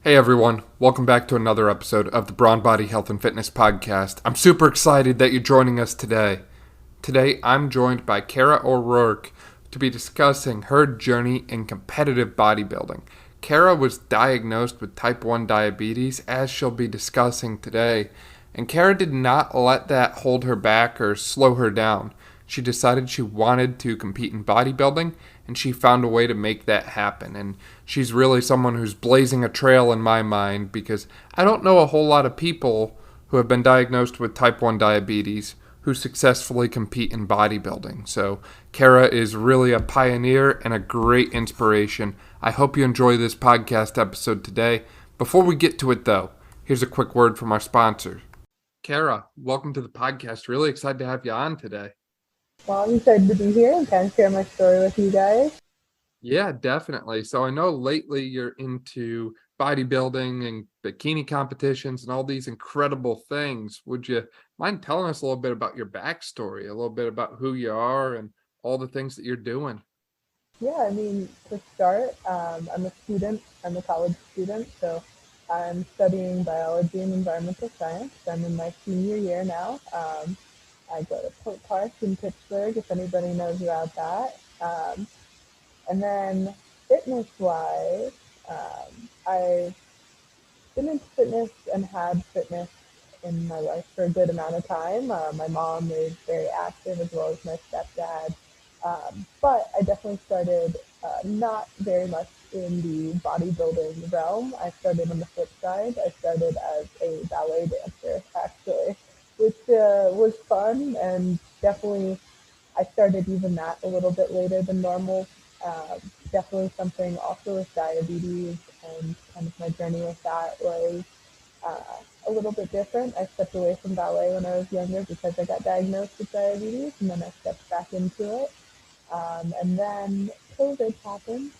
Hey everyone, welcome back to another episode of the Brawn Body Health and Fitness Podcast. I'm super excited that you're joining us today. Today I'm joined by Kara O'Rourke to be discussing her journey in competitive bodybuilding. Kara was diagnosed with type 1 diabetes, as she'll be discussing today, and Kara did not let that hold her back or slow her down. She decided she wanted to compete in bodybuilding, and she found a way to make that happen. And she's really someone who's blazing a trail in my mind because I don't know a whole lot of people who have been diagnosed with type 1 diabetes who successfully compete in bodybuilding. So Kara is really a pioneer and a great inspiration. I hope you enjoy this podcast episode today. Before we get to it though, here's a quick word from our sponsor. Kara, welcome to the podcast. Really excited to have you on today. Well, I'm excited to be here and kind of share my story with you guys. Yeah, definitely. So I know lately you're into bodybuilding and bikini competitions and all these incredible things. Would you mind telling us a little bit about your backstory, a little bit about who you are and all the things that you're doing? Yeah, to start, I'm a student. I'm a college student, so I'm studying biology and environmental science. I'm in my senior year now. I go to Polk Park in Pittsburgh, if anybody knows about that. And then fitness-wise, I've been into fitness and had fitness in my life for a good amount of time. My mom is very active as well as my stepdad. But I definitely started not very much in the bodybuilding realm. I started on the flip side. I started as a ballet dancer, actually, which was fun and definitely I started even that a little bit later than normal. Um, Definitely something also with diabetes and kind of my journey with that was uh, a little bit different. I stepped away from ballet when I was younger because I got diagnosed with diabetes, and then I stepped back into it. And then COVID happened,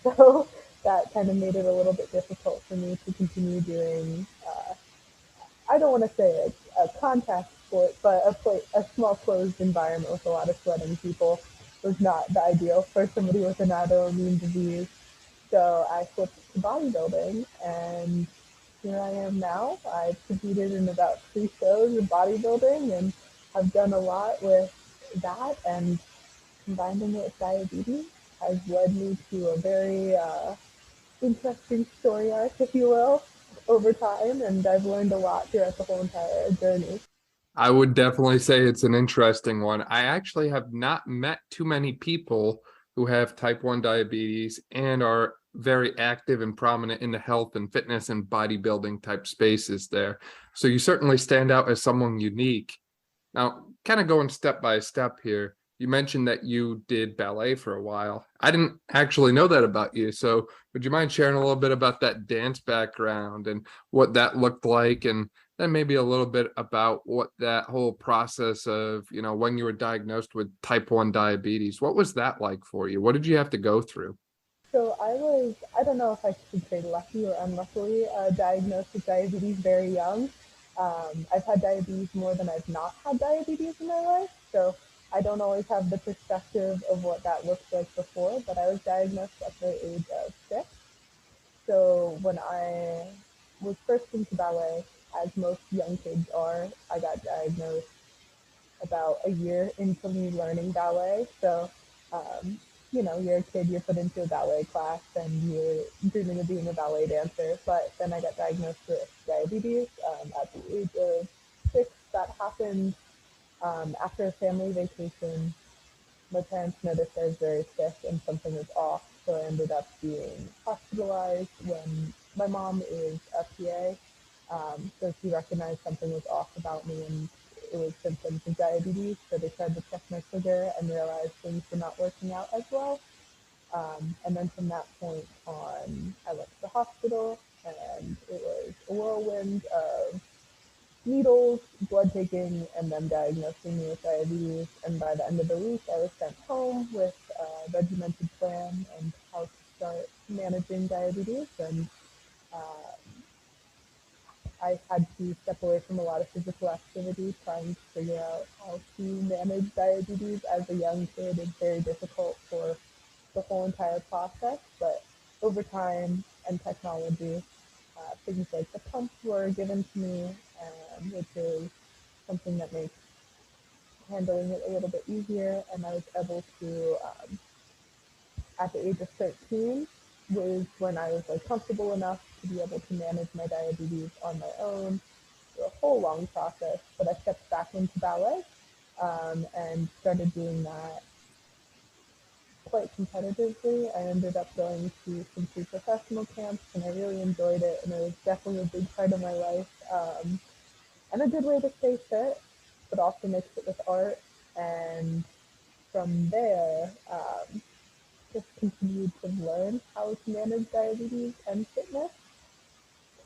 so that kind of made it a little bit difficult for me to continue doing. I don't want to say a contact sport, but a small closed environment with a lot of sweating people was not the ideal for somebody with an autoimmune disease. So I flipped to bodybuilding, and here I am now. I've competed in about 3 shows in bodybuilding and have done a lot with that, and combining it with diabetes has led me to a very interesting story arc, if you will, over time, and I've learned a lot throughout the whole entire journey. I would definitely say it's an interesting one. I actually have not met too many people who have type 1 diabetes and are very active and prominent in the health and fitness and bodybuilding type spaces there. So you certainly stand out as someone unique. Now, kind of going step by step here, you mentioned that you did ballet for a while. I didn't actually know that about you. So would you mind sharing a little bit about that dance background and what that looked like? And then maybe a little bit about what that whole process of, when you were diagnosed with type 1 diabetes, what was that like for you? What did you have to go through? So I don't know if I should say lucky or unluckily, diagnosed with diabetes very young. I've had diabetes more than I've not had diabetes in my life, so I don't always have the perspective of what that looked like before, but I was diagnosed at the age of 6. So when I was first into ballet, as most young kids are, I got diagnosed about a year into me learning ballet. So, um, you're a kid, you're put into a ballet class, and you're dreaming of being a ballet dancer. But then I got diagnosed with diabetes at the age of 6. That happened after a family vacation. My parents noticed I was very sick and something was off, so I ended up being hospitalized when my mom is a PA. So she recognized something was off about me and it was symptoms of diabetes. So they tried to check my sugar and realized things were not working out as well. And then from that point on, I went to the hospital and it was a whirlwind of needles, blood taking, and them diagnosing me with diabetes. And by the end of the week, I was sent home with a regimented plan and how to start managing diabetes. And uh, I had to step away from a lot of physical activity, trying to figure out how to manage diabetes as a young kid is very difficult for the whole entire process. But over time and technology, things like the pumps were given to me, which is something that makes handling it a little bit easier. And I was able to, at the age of 13, was when I was like comfortable enough to be able to manage my diabetes on my own. Through a whole long process, but I stepped back into ballet and started doing that quite competitively. I ended up going to some pre-professional camps, and I really enjoyed it. And it was definitely a big part of my life, and a good way to stay fit, but also mix it with art. And from there, just continued to learn how to manage diabetes and fitness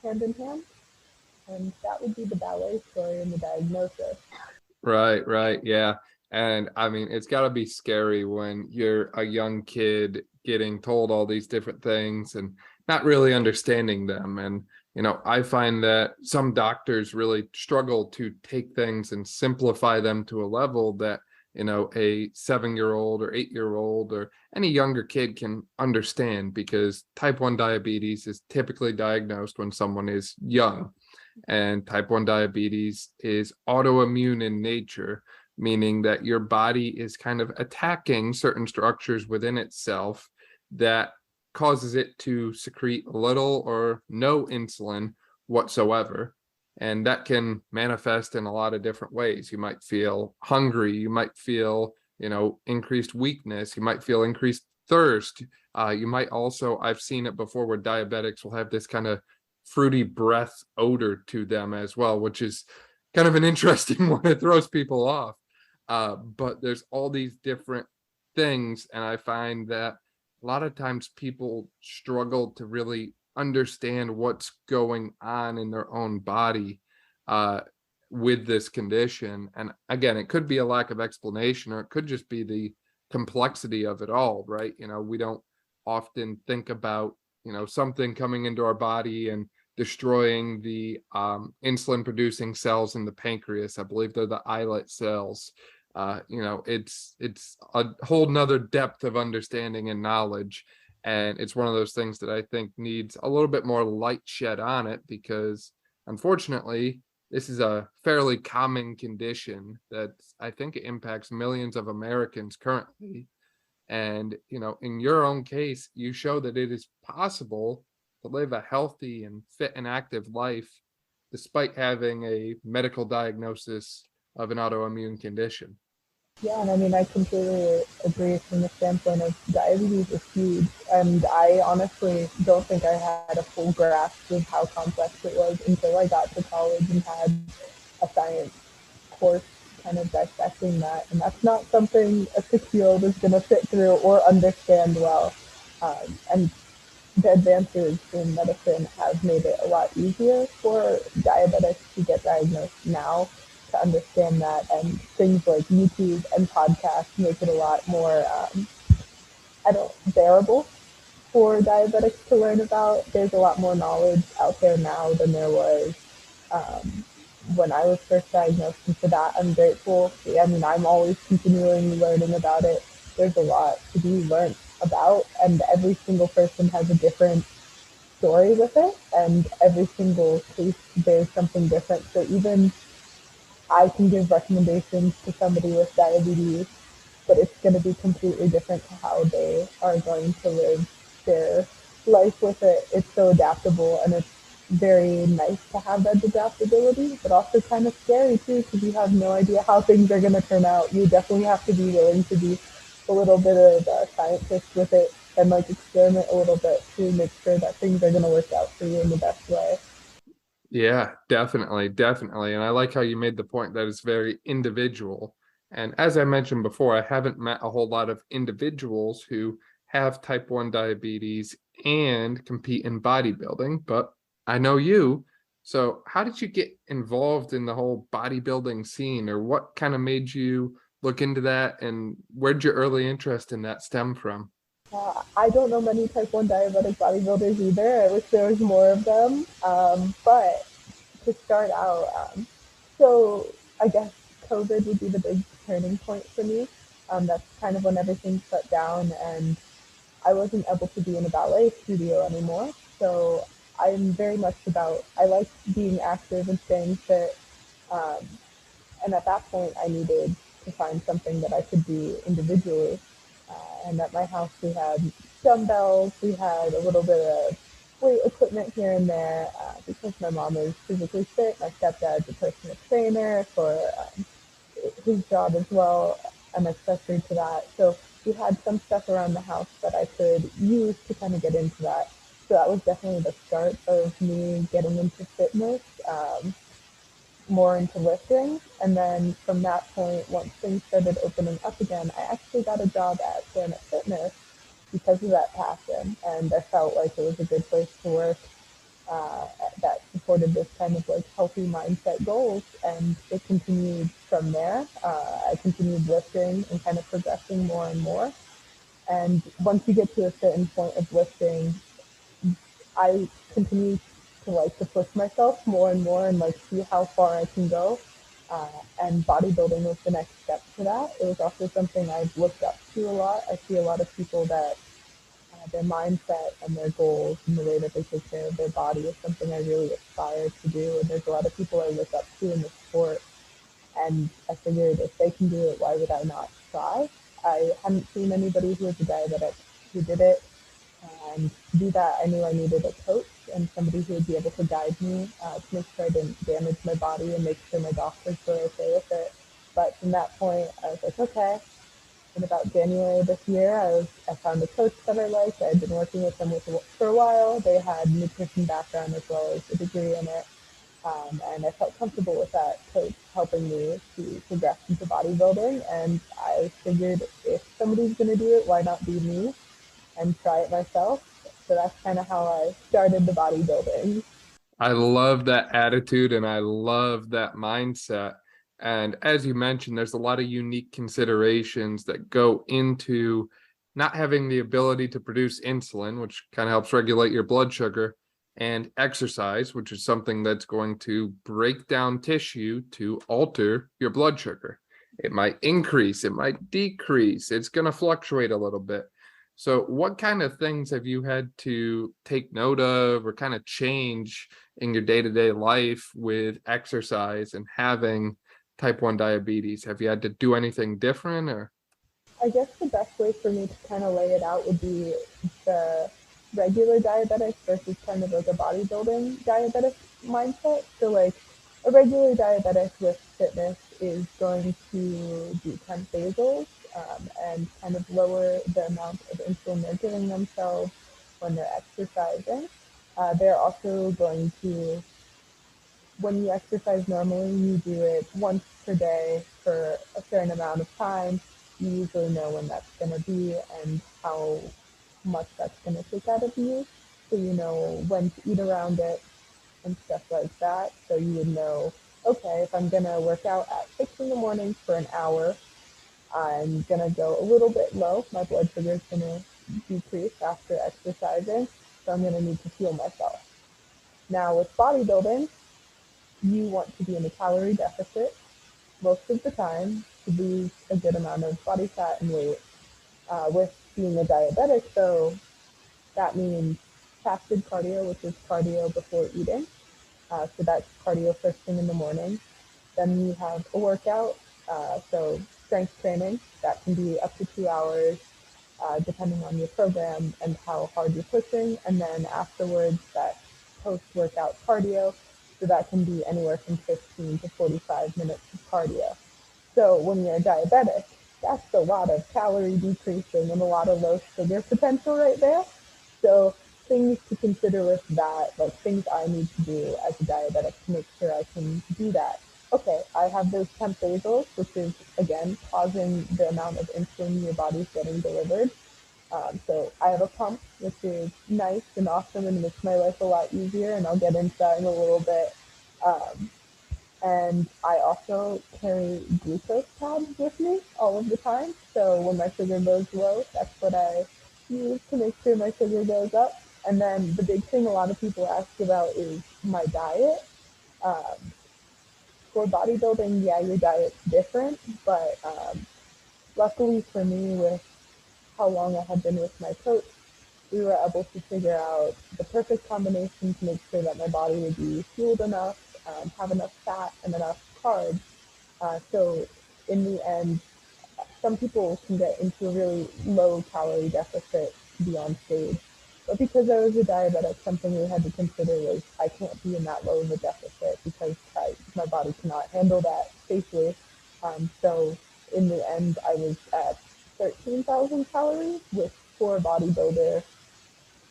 hand in hand. And that would be the ballet story and the diagnosis. Right, right. Yeah. And I mean, it's got to be scary when you're a young kid getting told all these different things and not really understanding them. And, I find that some doctors really struggle to take things and simplify them to a level that, a 7-year old or 8-year old or any younger kid can understand, because type 1 diabetes is typically diagnosed when someone is young. And type 1 diabetes is autoimmune in nature, meaning that your body is kind of attacking certain structures within itself that causes it to secrete little or no insulin whatsoever. And that can manifest in a lot of different ways. You might feel hungry, you might feel, increased weakness, you might feel increased thirst. You might also, I've seen it before where diabetics will have this kind of fruity breath odor to them as well, which is kind of an interesting one. It throws people off. But there's all these different things, and I find that a lot of times people struggle to really understand what's going on in their own body with this condition. And again, it could be a lack of explanation, or it could just be the complexity of it all, right? We don't often think about something coming into our body and destroying the insulin producing cells in the pancreas. I believe they're the islet cells. It's a whole nother depth of understanding and knowledge. And it's one of those things that I think needs a little bit more light shed on it, because unfortunately, this is a fairly common condition that I think it impacts millions of Americans currently. And, in your own case, you show that it is possible to live a healthy and fit and active life despite having a medical diagnosis of an autoimmune condition. Yeah, and I mean, I completely agree from the standpoint of diabetes is huge. And I honestly don't think I had a full grasp of how complex it was until I got to college and had a science course kind of dissecting that. And that's not something a 6-year-old is going to sit through or understand well. And the advances in medicine have made it a lot easier for diabetics to get diagnosed now, to understand that, and things like YouTube and podcasts make it a lot more bearable for diabetics to learn about. There's a lot more knowledge out there now than there was when I was first diagnosed, and for that I'm grateful. I mean, I'm always continually learning about it. There's a lot to be learned about, and every single person has a different story with it, and every single case there's something different. So even I can give recommendations to somebody with diabetes, but it's going to be completely different to how they are going to live their life with it. It's so adaptable, and it's very nice to have that adaptability, but also kind of scary too, because you have no idea how things are going to turn out. You definitely have to be willing to be a little bit of a scientist with it and like experiment a little bit to make sure that things are going to work out for you in the best way. Yeah, definitely, definitely. And I like how you made the point that it's very individual. And as I mentioned before, I haven't met a whole lot of individuals who have type 1 diabetes and compete in bodybuilding, but I know you. So how did you get involved in the whole bodybuilding scene, or what kind of made you look into that, and where'd your early interest in that stem from? I don't know many type 1 diabetic bodybuilders either. I wish there was more of them. But to start out, so I guess COVID would be the big turning point for me. That's kind of when everything shut down and I wasn't able to be in a ballet studio anymore. So I'm very much about, I like being active and staying fit. Um, and at that point, I needed to find something that I could do individually. And at my house, we had dumbbells, we had a little bit of weight equipment here and there because my mom is physically fit. My stepdad's a personal trainer for his job as well, an accessory to that. So we had some stuff around the house that I could use to kind of get into that. So that was definitely the start of me getting into fitness. More into lifting. And then from that point, once things started opening up again, I actually got a job at Planet Fitness because of that passion. And I felt like it was a good place to work uh, that supported this kind of like healthy mindset goals. And it continued from there. I continued lifting and kind of progressing more and more. And once you get to a certain point of lifting, I continue to like to push myself more and more and like see how far I can go. Uh, and bodybuilding was the next step to that. It was also something I've looked up to a lot. I see a lot of people that their mindset and their goals and the way that they take care of their body is something I really aspire to do. And there's a lot of people I look up to in the sport. And I figured if they can do it, why would I not try? I hadn't seen anybody who was a diabetic who did it, and to do that, I knew I needed a coach and somebody who would be able to guide me to make sure I didn't damage my body and make sure my doctors were okay with it. But from that point, I was like, okay. In about January this year, I found a coach that I liked. I had been working with them for a while. They had nutrition background as well as a degree in it. And I felt comfortable with that coach helping me to progress into bodybuilding. And I figured if somebody's going to do it, why not be me? And try it myself. So that's kind of how I started the bodybuilding. I love that attitude and I love that mindset. And as you mentioned, there's a lot of unique considerations that go into not having the ability to produce insulin, which kind of helps regulate your blood sugar, and exercise, which is something that's going to break down tissue to alter your blood sugar. It might increase, it might decrease, it's going to fluctuate a little bit. So, what kind of things have you had to take note of or kind of change in your day-to-day life with exercise and having type 1 diabetes? Have you had to do anything different or? I guess the best way for me to kind of lay it out would be the regular diabetic versus kind of like a bodybuilding diabetic mindset. So like a regular diabetic with fitness is going to do 10 basals and kind of lower the amount of insulin they're giving themselves when they're exercising. They're also going to, when you exercise normally, you do it once per day for a certain amount of time. You usually know when that's going to be and how much that's going to take out of you. So you know when to eat around it and stuff like that. So you would know, okay, if I'm going to work out at 6 in the morning for an hour, I'm going to go a little bit low. My blood sugar is going to decrease after exercising. So I'm going to need to fuel myself. Now with bodybuilding, you want to be in a calorie deficit most of the time to lose a good amount of body fat and weight. With being a diabetic, though, that means fasted cardio, which is cardio before eating. So that's cardio first thing in the morning. Then you have a workout, so strength training. That can be up to 2 hours, depending on your program and how hard you're pushing. And then afterwards, that post-workout cardio. So that can be anywhere from 15 to 45 minutes of cardio. So when you're a diabetic, that's a lot of calorie decreasing and a lot of low sugar potential right there. So things to consider with that, like things I need to do as a diabetic to make sure I can do that. Okay, I have those temp basals, which is again pausing the amount of insulin your body's getting delivered. So I have a pump, which is nice and awesome and makes my life a lot easier, and I'll get into that in a little bit. Um, and I also carry glucose pads with me all of the time. So when my sugar goes low, that's what I use to make sure my sugar goes up. And then the big thing a lot of people ask about is my diet. Um, for bodybuilding, yeah, your diet's different, but luckily for me, with how long I had been with my coach, we were able to figure out the perfect combination to make sure that my body would be fueled enough, have enough fat and enough carbs. So in the end, some people can get into a really low calorie deficit to be on stage. But because I was a diabetic, something we had to consider was I can't be in that low of a deficit because my body cannot handle that safely. So in the end, I was at 13,000 calories, which for a bodybuilder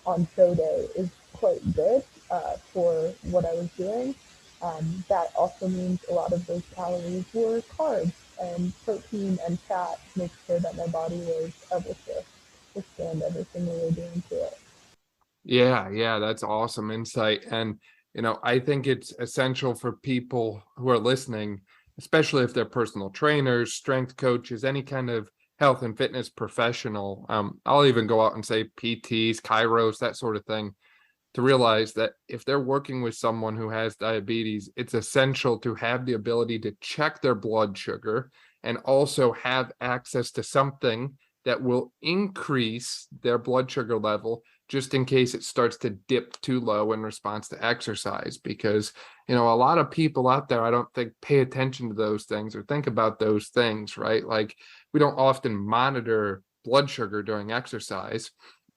on show day is quite good for what I was doing. That also means a lot of those calories were carbs and protein and fat to make sure that my body was able to withstand everything we were doing to it. Yeah, that's awesome insight. And, I think it's essential for people who are listening, especially if they're personal trainers, strength coaches, any kind of health and fitness professional. I'll even go out and say PTs, chiros, that sort of thing, to realize that if they're working with someone who has diabetes, it's essential to have the ability to check their blood sugar and also have access to something that will increase their blood sugar level just in case it starts to dip too low in response to exercise. Because, a lot of people out there, I don't think, pay attention to those things or think about those things, right? Like, we don't often monitor blood sugar during exercise,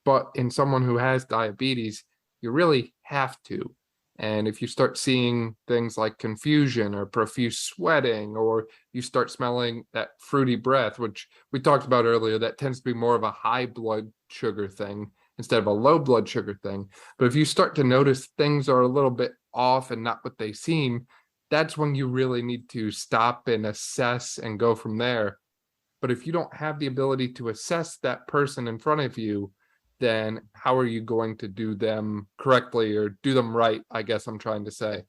but in someone who has diabetes, you really have to. And if you start seeing things like confusion or profuse sweating, or you start smelling that fruity breath, which we talked about earlier, that tends to be more of a high blood sugar thing instead of a low blood sugar thing. But if you start to notice things are a little bit off and not what they seem, that's when you really need to stop and assess and go from there. But if you don't have the ability to assess that person in front of you, then how are you going to do them correctly or do them right? I guess I'm trying to say.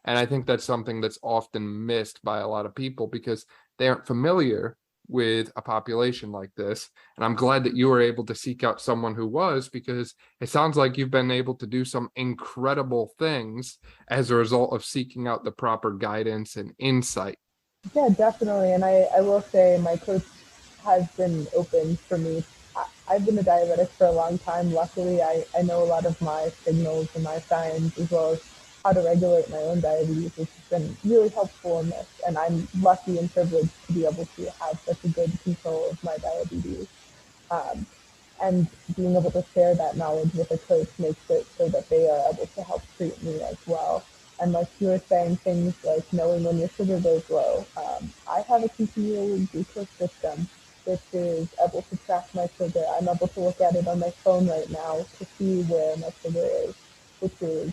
And I think that's something that's often missed by a lot of people because they aren't familiar with a population like this. And I'm glad that you were able to seek out someone who was, because it sounds like you've been able to do some incredible things as a result of seeking out the proper guidance and insight. Yeah, definitely. And I will say my coach has been open for me. I've been a diabetic for a long time. Luckily, I know a lot of my signals and my signs as well as how to regulate my own diabetes, which has been really helpful in this. And I'm lucky and privileged to be able to have such a good control of my diabetes. Um, and being able to share that knowledge with a coach makes it so that they are able to help treat me as well. And like you were saying, things like knowing when your sugar goes low. I have a continual glucose system, which is able to track my sugar. I'm able to look at it on my phone right now to see where my sugar is, which is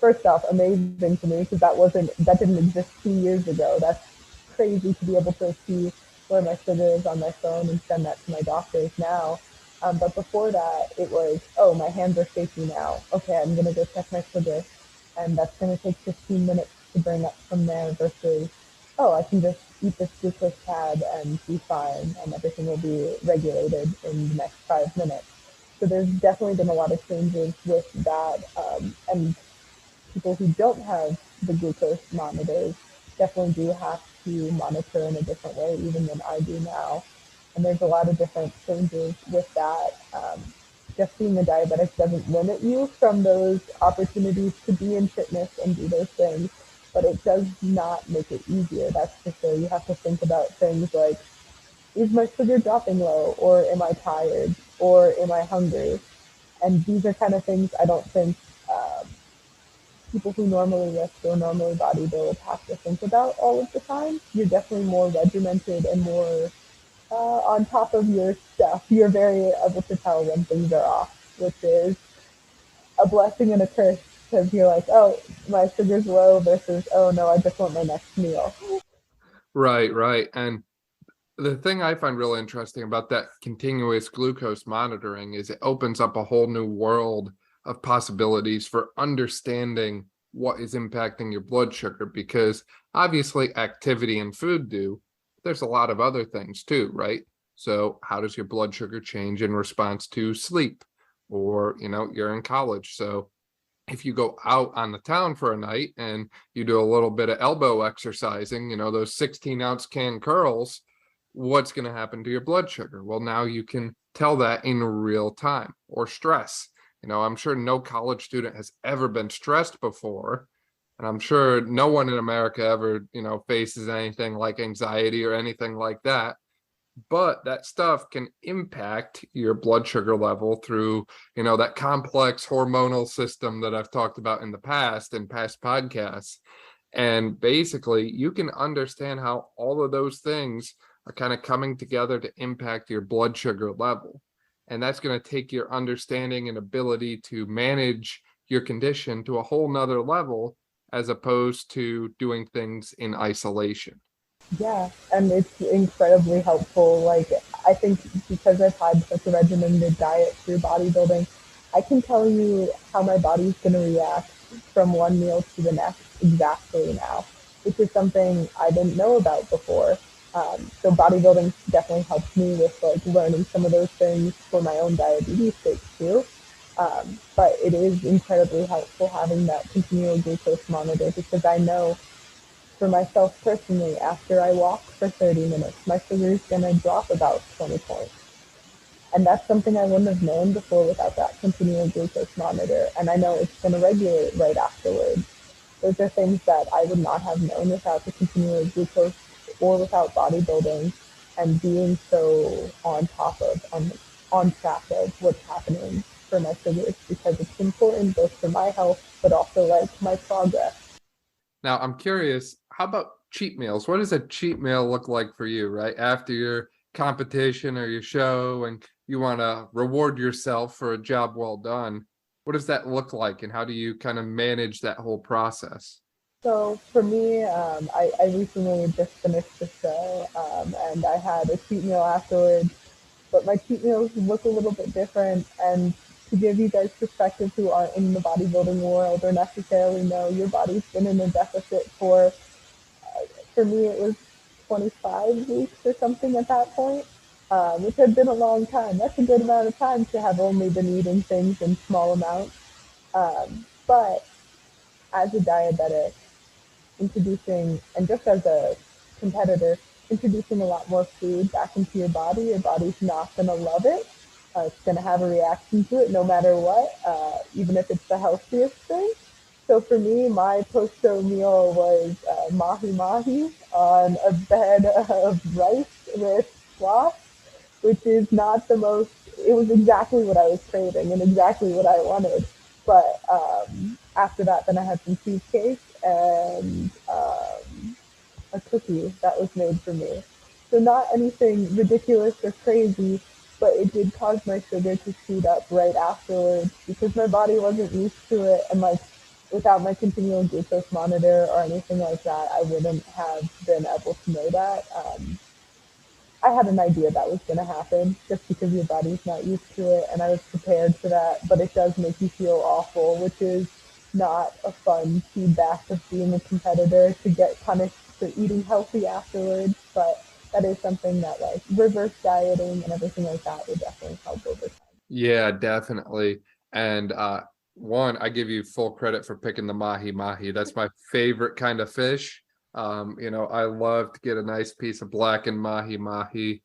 first off amazing to me because that didn't exist 2 years ago. That's crazy to be able to see where my sugar is on my phone and send that to my doctors now. But before that, it was, oh, my hands are shaky now. Okay, I'm gonna go check my sugar, and that's gonna take 15 minutes to bring up from there versus, oh, I can just eat this glucose pad and be fine, and everything will be regulated in the next 5 minutes. So there's definitely been a lot of changes with that, and people who don't have the glucose monitors definitely do have to monitor in a different way, even than I do now. And there's a lot of different changes with that. Just being a diabetic doesn't limit you from those opportunities to be in fitness and do those things, but it does not make it easier. That's for sure. You have to think about things like, is my sugar dropping low, or am I tired, or am I hungry? And these are kind of things I don't think people who normally lift or normally bodybuild have to think about all of the time. You're definitely more regimented and more on top of your stuff. You're very able to tell when things are off, which is a blessing and a curse because you're like, oh, my sugar's low versus, oh no, I just want my next meal. Right. And the thing I find really interesting about that continuous glucose monitoring is it opens up a whole new world of possibilities for understanding what is impacting your blood sugar, because obviously activity and food do. There's a lot of other things too, right? So how does your blood sugar change in response to sleep? Or, you're in college. So if you go out on the town for a night and you do a little bit of elbow exercising, those 16-ounce can curls, what's going to happen to your blood sugar? Well, now you can tell that in real time. Or stress. I'm sure no college student has ever been stressed before. And I'm sure no one in America ever, faces anything like anxiety or anything like that. But that stuff can impact your blood sugar level through, that complex hormonal system that I've talked about in the past in past podcasts. And basically, you can understand how all of those things are kind of coming together to impact your blood sugar level. And that's going to take your understanding and ability to manage your condition to a whole nother level, as opposed to doing things in isolation. Yeah, and it's incredibly helpful. Like, I think because I've had such a regimented diet through bodybuilding, I can tell you how my body's going to react from one meal to the next exactly now, which is something I didn't know about before. So bodybuilding definitely helped me with like learning some of those things for my own diabetes sake too. But it is incredibly helpful having that continual glucose monitor because I know for myself personally, after I walk for 30 minutes, my sugar is going to drop about 20 points. And that's something I wouldn't have known before without that continual glucose monitor. And I know it's going to regulate right afterwards. Those are things that I would not have known without the continual glucose or without bodybuilding and being so on top of, on track of what's happening for my sugars because it's important both for my health, but also like my progress. Now, I'm curious, how about cheat meals? What does a cheat meal look like for you, right? After your competition or your show and you want to reward yourself for a job well done, what does that look like and how do you kind of manage that whole process? So for me, I recently just finished the show and I had a cheat meal afterwards, but my cheat meals look a little bit different. And to give you guys perspective who aren't in the bodybuilding world or necessarily know your body's been in a deficit for me, it was 25 weeks or something at that point, which had been a long time. That's a good amount of time to have only been eating things in small amounts. But as a diabetic, introducing, and just as a competitor, introducing a lot more food back into your body's not going to love it. It's going to have a reaction to it no matter what, even if it's the healthiest thing. So for me, my post-show meal was mahi mahi on a bed of rice with squash, which is not the most, it was exactly what I was craving and exactly what I wanted. But after that, then I had some cheesecake and a cookie that was made for me. So not anything ridiculous or crazy, but it did cause my sugar to shoot up right afterwards because my body wasn't used to it. And like without my continual glucose monitor or anything like that, I wouldn't have been able to know that. I had an idea that was going to happen just because your body's not used to it, and I was prepared for that. But it does make you feel awful, which is not a fun feedback of being a competitor to get punished for eating healthy afterwards. But that is something that like reverse dieting and everything like that would definitely help over time. Yeah, definitely. And one, I give you full credit for picking the mahi mahi. That's my favorite kind of fish. I love to get a nice piece of blackened mahi mahi.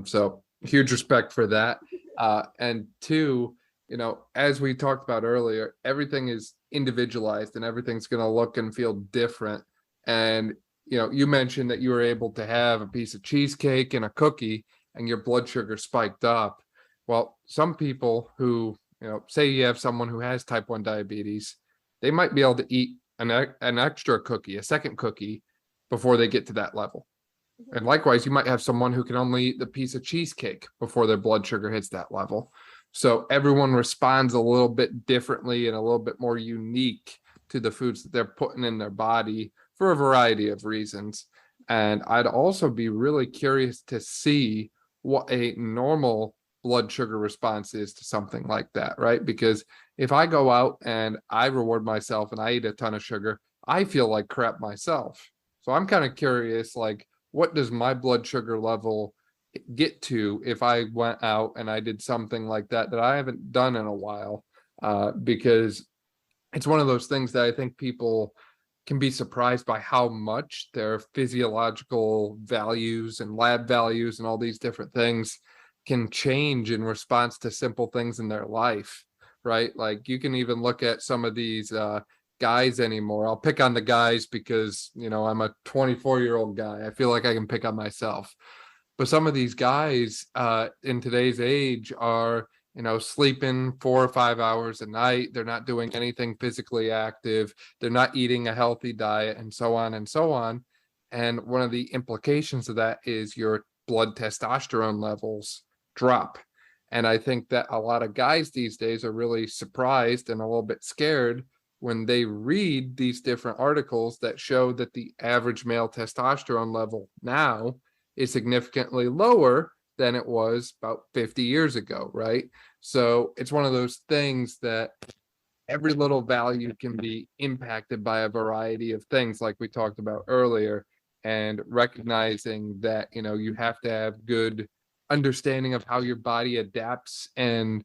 So huge respect for that. And two, as we talked about earlier, everything is individualized and everything's going to look and feel different. And, you mentioned that you were able to have a piece of cheesecake and a cookie and your blood sugar spiked up. Well, some people who, say you have someone who has type 1 diabetes, they might be able to eat an extra cookie, a second cookie before they get to that level. And likewise, you might have someone who can only eat the piece of cheesecake before their blood sugar hits that level. So everyone responds a little bit differently and a little bit more unique to the foods that they're putting in their body for a variety of reasons. And I'd also be really curious to see what a normal blood sugar response is to something like that, right? Because if I go out and I reward myself and I eat a ton of sugar, I feel like crap myself. So I'm kind of curious, like, what does my blood sugar level get to if I went out and I did something like that I haven't done in a while? Because it's one of those things that I think people can be surprised by how much their physiological values and lab values and all these different things can change in response to simple things in their life, right? Like you can even look at some of these guys anymore. I'll pick on the guys because, I'm a 24-year-old guy. I feel like I can pick on myself. But some of these guys in today's age are, sleeping 4 or 5 hours a night. They're not doing anything physically active. They're not eating a healthy diet, and so on and so on. And one of the implications of that is your blood testosterone levels drop. And I think that a lot of guys these days are really surprised and a little bit scared when they read these different articles that show that the average male testosterone level now is significantly lower than it was about 50 years ago, right? So it's one of those things that every little value can be impacted by a variety of things, like we talked about earlier, and recognizing that, you have to have good understanding of how your body adapts and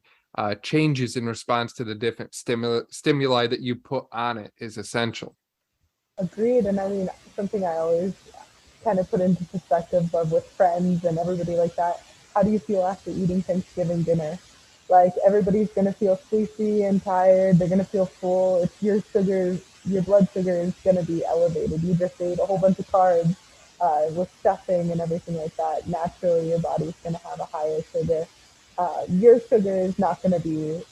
changes in response to the different stimuli that you put on it is essential. Agreed. And I mean, something I always kind of put into perspective of with friends and everybody like that. How do you feel after eating Thanksgiving dinner? Like everybody's gonna feel sleepy and tired. They're gonna feel full. It's your blood sugar is gonna be elevated. You just ate a whole bunch of carbs with stuffing and everything like that. Naturally, your body's gonna have a higher sugar. Your sugar is not gonna be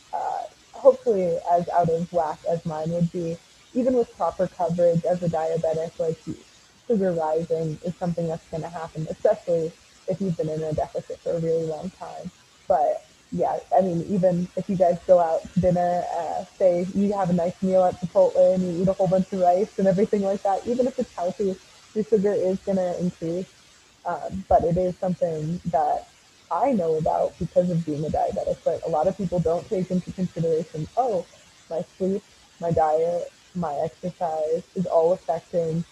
hopefully as out of whack as mine would be. Even with proper coverage as a diabetic, like sugar rising is something that's going to happen, especially if you've been in a deficit for a really long time. But yeah, I mean, even if you guys go out to dinner, say you have a nice meal at Chipotle and you eat a whole bunch of rice and everything like that, even if it's healthy, your sugar is going to increase. But it is something that I know about because of being a diabetic, but a lot of people don't take into consideration, oh, my sleep, my diet, my exercise is all affecting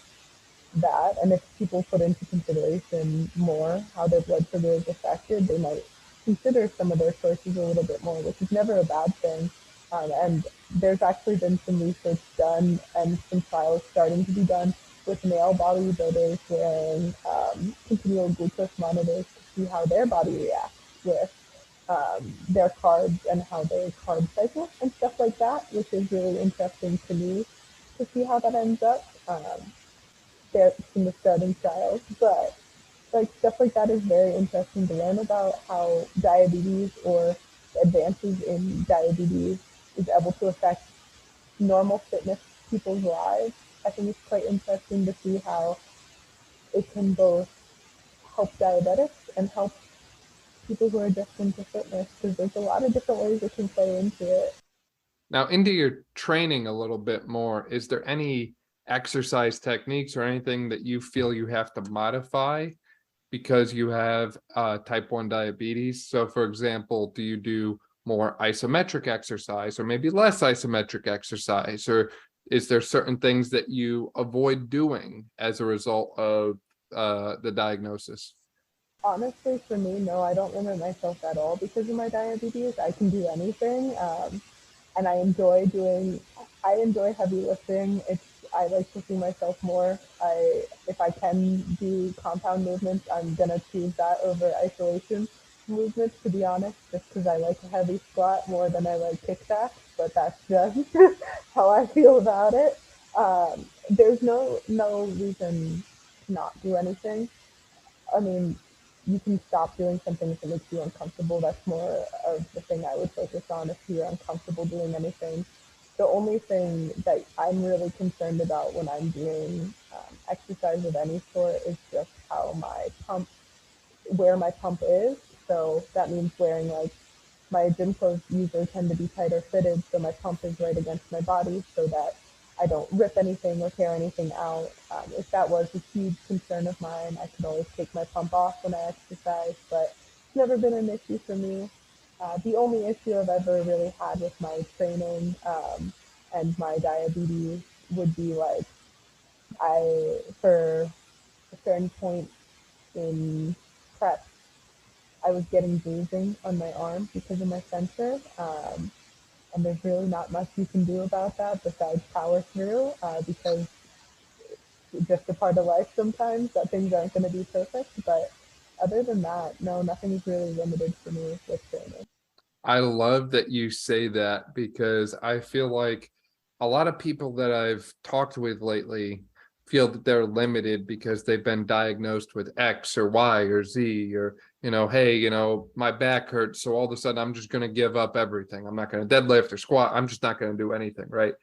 that. And if people put into consideration more how their blood sugar is affected, they might consider some of their choices a little bit more, which is never a bad thing. And there's actually been some research done and some trials starting to be done with male bodybuilders wearing continual glucose monitors to see how their body reacts with their carbs and how they carb cycle and stuff like that, which is really interesting to me to see how that ends up. There in the starting trials, but like stuff like that is very interesting to learn about how diabetes or advances in diabetes is able to affect normal fitness people's lives. I think it's quite interesting to see how it can both help diabetics and help people who are just into fitness because there's a lot of different ways it can play into it. Now, into your training a little bit more, is there any exercise techniques or anything that you feel you have to modify because you have type 1 diabetes? So, for example, do you do more isometric exercise or maybe less isometric exercise? Or is there certain things that you avoid doing as a result of the diagnosis? Honestly, for me, no, I don't limit myself at all because of my diabetes. I can do anything. And I enjoy heavy lifting. I like pushing myself more. If I can do compound movements, I'm gonna choose that over isolation movements, to be honest, just because I like a heavy squat more than I like kickbacks, but that's just how I feel about it. There's no reason to not do anything. I mean, you can stop doing something if it makes you uncomfortable. That's more of the thing I would focus on if you're uncomfortable doing anything. The only thing that I'm really concerned about when I'm doing exercise of any sort is just how where my pump is. So that means wearing like my gym clothes usually tend to be tighter fitted, so my pump is right against my body so that I don't rip anything or tear anything out. If that was a huge concern of mine, I could always take my pump off when I exercise, but it's never been an issue for me. The only issue I've ever really had with my training and my diabetes would be like for a certain point in prep, I was getting bruising on my arm because of my sensor. And there's really not much you can do about that besides power through because it's just a part of life sometimes that things aren't going to be perfect. But other than that, no, nothing's really limited for me with training. I love that you say that because I feel like a lot of people that I've talked with lately feel that they're limited because they've been diagnosed with X or Y or Z, or, hey, my back hurts. So all of a sudden I'm just going to give up everything. I'm not going to deadlift or squat. I'm just not going to do anything. Right.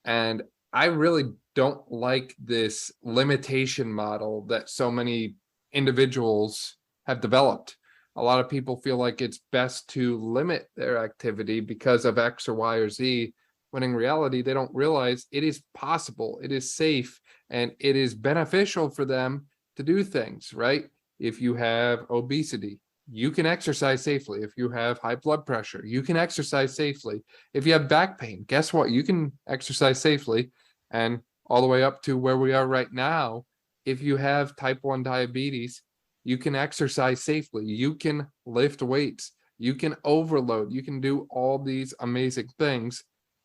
And I really don't like this limitation model that so many individuals have developed. A lot of people feel like it's best to limit their activity because of X or Y or Z, when in reality, they don't realize it is possible, it is safe, and it is beneficial for them to do things, right? If you have obesity, you can exercise safely. If you have high blood pressure, you can exercise safely. If you have back pain, guess what? You can exercise safely. And all the way up to where we are right now, if you have type 1 diabetes, you can exercise safely. You can lift weights. You can overload. You can do all these amazing things,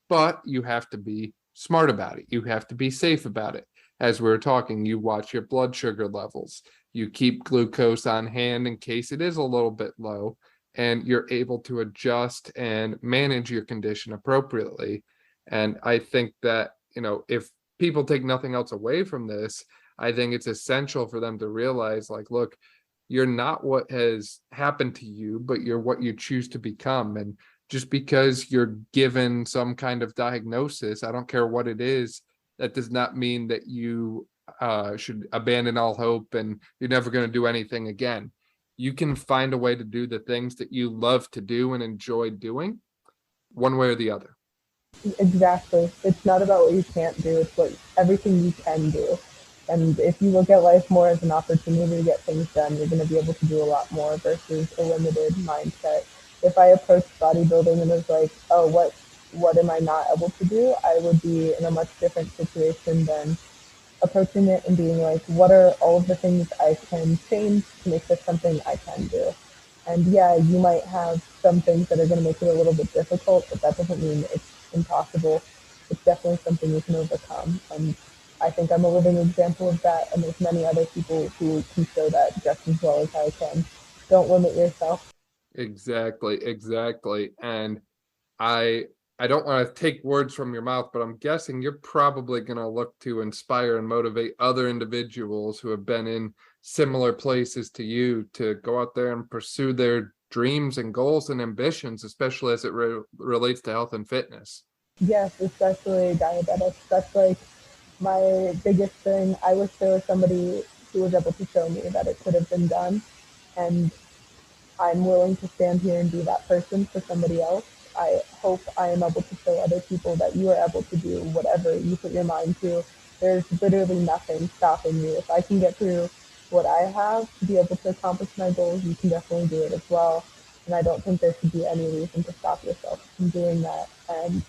but you have to be smart about it. You have to be safe about it. As we were talking, you watch your blood sugar levels. You keep glucose on hand in case it is a little bit low, and you're able to adjust and manage your condition appropriately. And I think that, if people take nothing else away from this, I think it's essential for them to realize, like, look, you're not what has happened to you, but you're what you choose to become. And just because you're given some kind of diagnosis, I don't care what it is, that does not mean that you should abandon all hope and you're never going to do anything again. You can find a way to do the things that you love to do and enjoy doing, one way or the other. Exactly. It's not about what you can't do, it's what everything you can do. And if you look at life more as an opportunity to get things done, you're going to be able to do a lot more versus a limited mindset. If I approached bodybuilding and was like, oh, what am I not able to do? I would be in a much different situation than approaching it and being like, what are all of the things I can change to make this something I can do? And yeah, you might have some things that are going to make it a little bit difficult, but that doesn't mean it's impossible. It's definitely something you can overcome. And I think I'm a living example of that. And there's many other people who can show that just as well as I can. Don't limit yourself. Exactly. And I I don't want to take words from your mouth, but I'm guessing you're probably going to look to inspire and motivate other individuals who have been in similar places to you to go out there and pursue their dreams and goals and ambitions, especially as it relates to health and fitness. Yes, especially diabetics. That's like my biggest thing. I wish there was somebody who was able to show me that it could have been done. And I'm willing to stand here and be that person for somebody else. I hope I am able to show other people that you are able to do whatever you put your mind to. There's literally nothing stopping you. If I can get through what I have to be able to accomplish my goals, you can definitely do it as well. And I don't think there should be any reason to stop yourself from doing that. And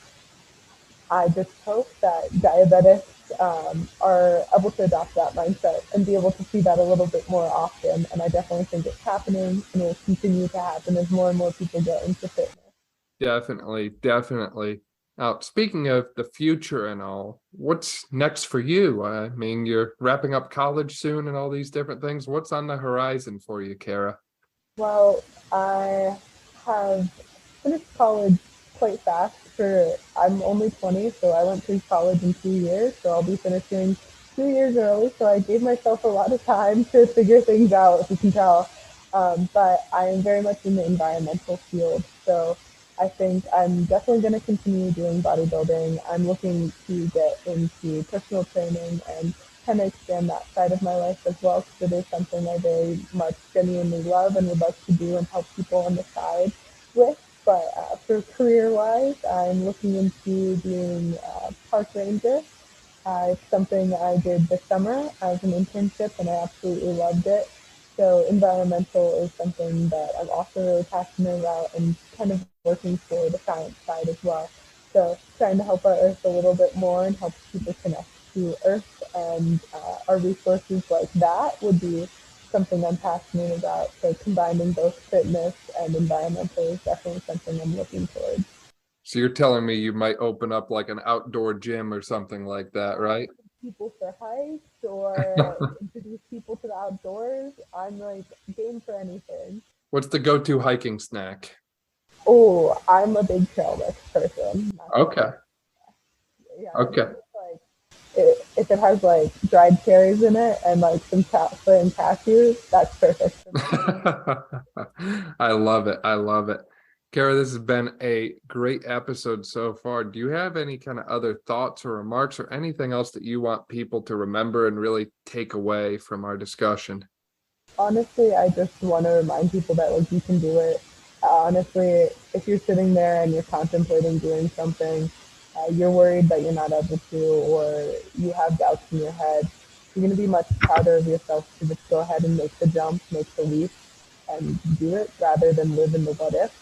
I just hope that diabetics are able to adopt that mindset and be able to see that a little bit more often. And I definitely think it's happening and will continue to happen as more and more people get into fitness. Definitely. Now, speaking of the future and all, what's next for you? I mean, you're wrapping up college soon and all these different things. What's on the horizon for you, Kara? Well, I have finished college quite fast. I'm only 20, so I went through college in 2 years. So I'll be finishing 2 years early. So I gave myself a lot of time to figure things out, if you can tell. But I am very much in the environmental field. So I think I'm definitely going to continue doing bodybuilding. I'm looking to get into personal training and kind of expand that side of my life as well, because it is something I very much genuinely love and would like to do and help people on the side with. But for career-wise, I'm looking into being a park ranger. It's something I did this summer as an internship, and I absolutely loved it. So environmental is something that I'm also really passionate about and kind of working for the science side as well. So trying to help our Earth a little bit more and help people connect to Earth and our resources like that would be something I'm passionate about. So combining both fitness and environmental is definitely something I'm looking towards. So you're telling me you might open up like an outdoor gym or something like that, right? people for hikes or introduce people to the outdoors. I'm like game for anything. What's the go-to hiking snack? Oh, I'm a big trail mix person. Not gonna lie. Okay. Yeah, Okay. like if it has like dried cherries in it and like some chocolate and cashews, that's perfect for me. I love it. I love it. Kara, this has been a great episode so far. Do you have any kind of other thoughts or remarks or anything else that you want people to remember and really take away from our discussion? Honestly, I just want to remind people that like you can do it. Honestly, if you're sitting there and you're contemplating doing something, you're worried that you're not able to, or you have doubts in your head, you're going to be much prouder of yourself to just go ahead and make the jump, make the leap, and do it rather than live in the what if.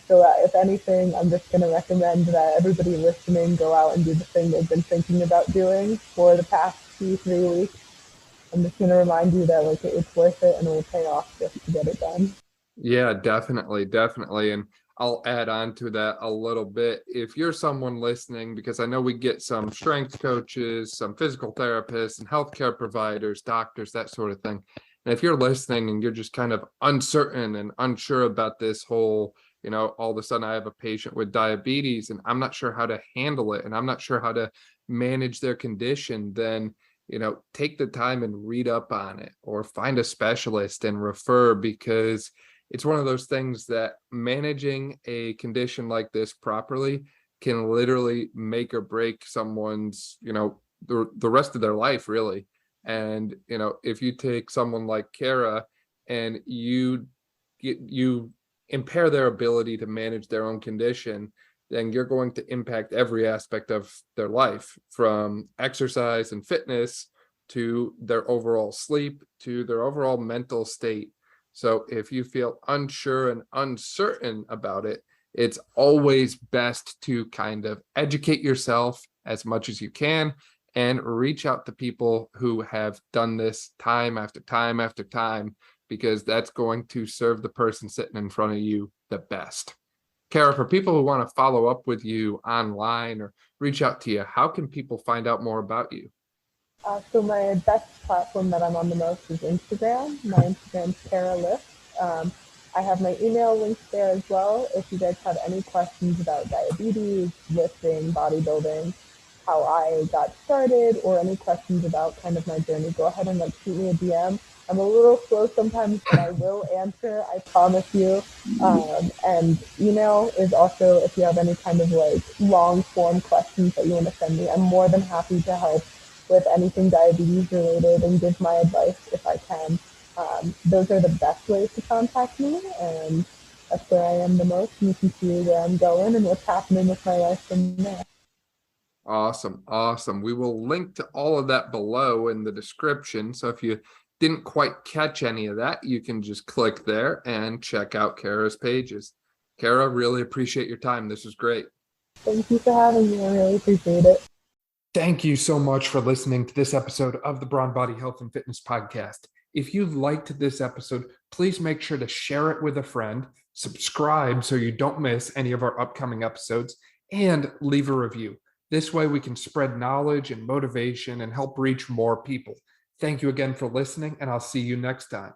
If anything, I'm just going to recommend that everybody listening go out and do the thing they've been thinking about doing for the past 2, 3 weeks. I'm just going to remind you that like it's worth it and it will pay off just to get it done. Yeah, definitely, definitely. And I'll add on to that a little bit. If you're someone listening, because I know we get some strength coaches, some physical therapists, and healthcare providers, doctors, that sort of thing. And if you're listening and you're just kind of uncertain and unsure about this whole, all of a sudden I have a patient with diabetes and I'm not sure how to handle it and I'm not sure how to manage their condition, then take the time and read up on it or find a specialist and refer, because it's one of those things that managing a condition like this properly can literally make or break someone's, the rest of their life, really. And, if you take someone like Kara and you impair their ability to manage their own condition, then you're going to impact every aspect of their life, from exercise and fitness to their overall sleep to their overall mental state. So if you feel unsure and uncertain about it, it's always best to kind of educate yourself as much as you can and reach out to people who have done this time after time after time, because that's going to serve the person sitting in front of you the best. Kara, for people who want to follow up with you online or reach out to you, how can people find out more about you? So my best platform that I'm on the most is Instagram. My Instagram's Kara Lift. I have my email linked there as well. If you guys have any questions about diabetes, lifting, bodybuilding, how I got started, or any questions about kind of my journey, go ahead and like shoot me a DM. I'm a little slow sometimes, but I will answer. I promise you. And email is also if you have any kind of like long form questions that you want to send me. I'm more than happy to help with anything diabetes related and give my advice if I can. Those are the best ways to contact me, and that's where I am the most. And you can see where I'm going and what's happening with my life from there. Awesome. Awesome. We will link to all of that below in the description. So if you didn't quite catch any of that, you can just click there and check out Kara's pages. Kara, really appreciate your time. This was great. Thank you for having me. I really appreciate it. Thank you so much for listening to this episode of the Brawn Body Health and Fitness Podcast. If you liked this episode, please make sure to share it with a friend, subscribe so you don't miss any of our upcoming episodes, and leave a review. This way we can spread knowledge and motivation and help reach more people. Thank you again for listening, and I'll see you next time.